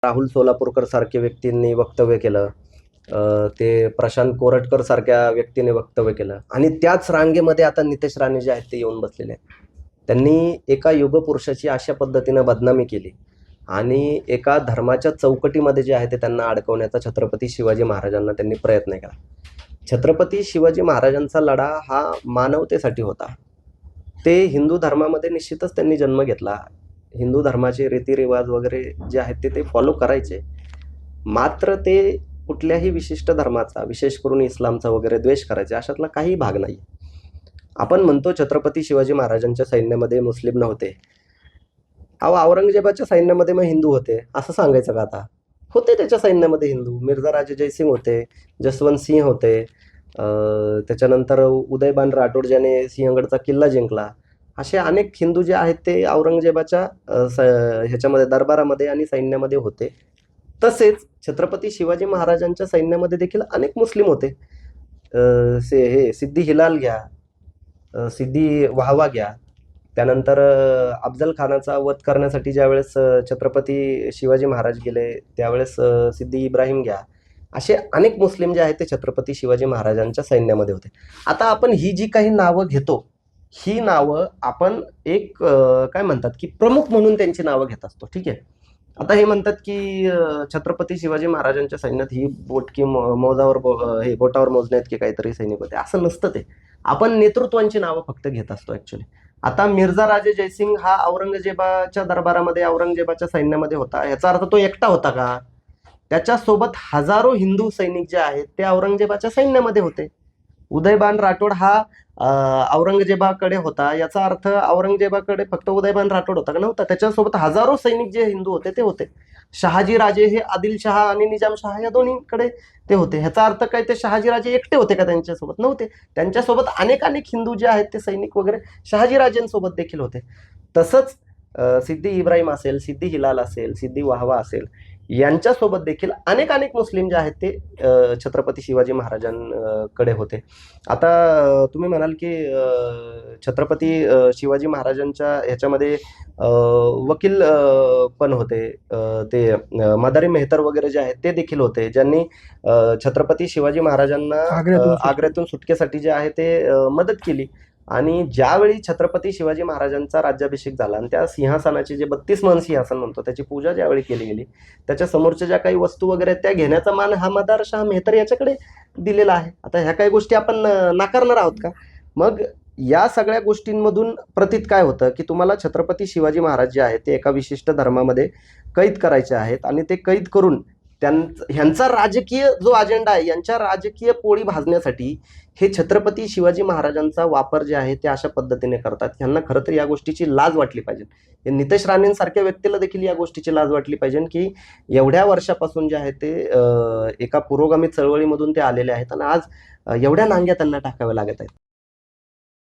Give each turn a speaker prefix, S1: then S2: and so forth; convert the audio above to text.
S1: राहुल सोलापूरकर सारख्या व्यक्तींनी वक्तव्य केलं, ते प्रशांत कोरटकर सारख्या व्यक्तीने वक्तव्य केलं आणि त्याच रांगेमध्ये आता नितेश राणे जे आहेत ते येऊन बसलेले आहेत. त्यांनी एका युगपुरुषाची अशा पद्धतीनं बदनामी केली आणि एका धर्माच्या चौकटीमध्ये जे आहे ते त्यांना अडकवण्याचा छत्रपती शिवाजी महाराजांना त्यांनी प्रयत्न केला. छत्रपती शिवाजी महाराजांचा लढा हा मानवतेसाठी होता. ते हिंदू धर्मामध्ये निश्चितच त्यांनी जन्म घेतला. हिंदू धर्माचे रीतिरिवाज वगैरे जे आहेत ते फॉलो करायचे. मात्र ते कुठल्याही विशिष्ट धर्माचा, विशेष करून इस्लामचा वगैरे द्वेष करायचे अशातला काही भाग नाही. आपण म्हणतो छत्रपती शिवाजी महाराजांच्या सैन्यामध्ये मुस्लिम नव्हते. अहो, औरंगजेबाच्या सैन्यामध्ये मग हिंदू होते असं सांगायचं का आता? होते त्याच्या सैन्यामध्ये हिंदू. मिर्झा राजे जयसिंग होते, जसवंत सिंह होते, त्याच्यानंतर उदयबान राठोड ज्याने सिंहगडचा किल्ला जिंकला. असे अनेक हिंदू जे आहेत ते औरंगजेबाच्या ह्याच्यामध्ये दरबारामध्ये आणि सैन्यामध्ये होते. तसेच छत्रपती शिवाजी महाराजांच्या सैन्यामध्ये देखील अनेक मुस्लिम होते. हे सिद्दी हिलाल घ्या, सिद्दी वाहवा घ्या, त्यानंतर अफजल खानाचा वध करण्यासाठी ज्यावेळेस छत्रपती शिवाजी महाराज गेले त्यावेळेस सिद्दी इब्राहिम घ्या. असे अनेक मुस्लिम जे आहेत ते छत्रपती शिवाजी महाराजांच्या सैन्यामध्ये होते. आता आपण ही जी काही नावं घेतो, ही नावं आपण एक काय म्हणतात की प्रमुख म्हणून त्यांची नावं घेत असतो. ठीक आहे. आता हे म्हणतात की छत्रपती शिवाजी महाराजांच्या सैन्यात ही बोटकी हे बोटावर मोजण्यात की काहीतरी सैनिक होते. असं नसतं ते. आपण नेतृत्वांची नावं फक्त घेत असतो ऍक्च्युली. आता मिर्झा राजे जयसिंग हा औरंगजेबाच्या दरबारामध्ये, औरंगजेबाच्या सैन्यामध्ये होता. याचा अर्थ तो एकटा होता का? त्याच्यासोबत हजारो हिंदू सैनिक जे आहेत ते औरंगजेबाच्या सैन्यामध्ये होते. उदयबान राठोड हा औरंगजेबाकडे होता. याचा अर्थ औरंगजेबाकडे फक्त उदयबान राठोड होता का? नव्हता. त्याच्यासोबत हजारो सैनिक जे हिंदू होते ते होते. शहाजी राजे हे आदिलशहा आणि निजामशहा या दोन्हीकडे ते होते. ह्याचा अर्थ काय ते शहाजी राजे एकटे होते का त्यांच्यासोबत? नव्हते. त्यांच्यासोबत अनेक हिंदू जे आहेत ते सैनिक वगैरे शहाजी राजेंसोबत देखील होते. तसंच सिद्दी इब्राहिम असेल, सिद्दी हिलाल असेल, सिद्दी वाहवा असेल, यांच्यासोबत देखील अनेक मुस्लिम जे आहेत ते छत्रपती शिवाजी महाराजांकडे होते. आता तुम्ही म्हणाल की छत्रपती शिवाजी महाराजांच्या ह्याच्यामध्ये वकील पण होते, ते मदारी मेहतर वगैरे जे आहेत ते देखील होते, ज्यांनी छत्रपती शिवाजी महाराजांना आग्र्यातून सुटकेसाठी जे आहे ते मदत केली. आणि ज्यावेळी छत्रपती शिवाजी महाराजांचा राज्याभिषेक झाला आणि त्या सिंहासनाचे जे 32 मन सिंहासन म्हणतो त्याची पूजा ज्यावेळी केली गेली, त्याच्या समोरच्या ज्या काही वस्तू वगैरे त्या घेण्याचा मान हा मदार शाह मेहतर याच्याकडे दिलेला आहे. आता ह्या काही गोष्टी आपण नाकारणार आहोत का? मग या सगळ्या गोष्टींमधून प्रतीत काय होतं की तुम्हाला छत्रपती शिवाजी महाराज जे आहेत ते एका विशिष्ट धर्मामध्ये कैद करायचे आहेत आणि ते कैद करून ह्यांचा राजकीय जो अजेंडा आहे, यांच्या राजकीय पोळी भाजण्यासाठी हे छत्रपती शिवाजी महाराजांचा वापर जे आहे ते अशा पद्धतीने करतात. ह्यांना खरं तर या गोष्टीची लाज वाटली पाहिजे. हे नितेश राणेंसारख्या व्यक्तीला देखील या गोष्टीची लाज वाटली पाहिजे की एवढ्या वर्षापासून जे आहे ते एका पुरोगामी चळवळीमधून ते आलेले आहेत आणि आज एवढ्या नांग्या त्यांना टाकाव्या लागत आहेत.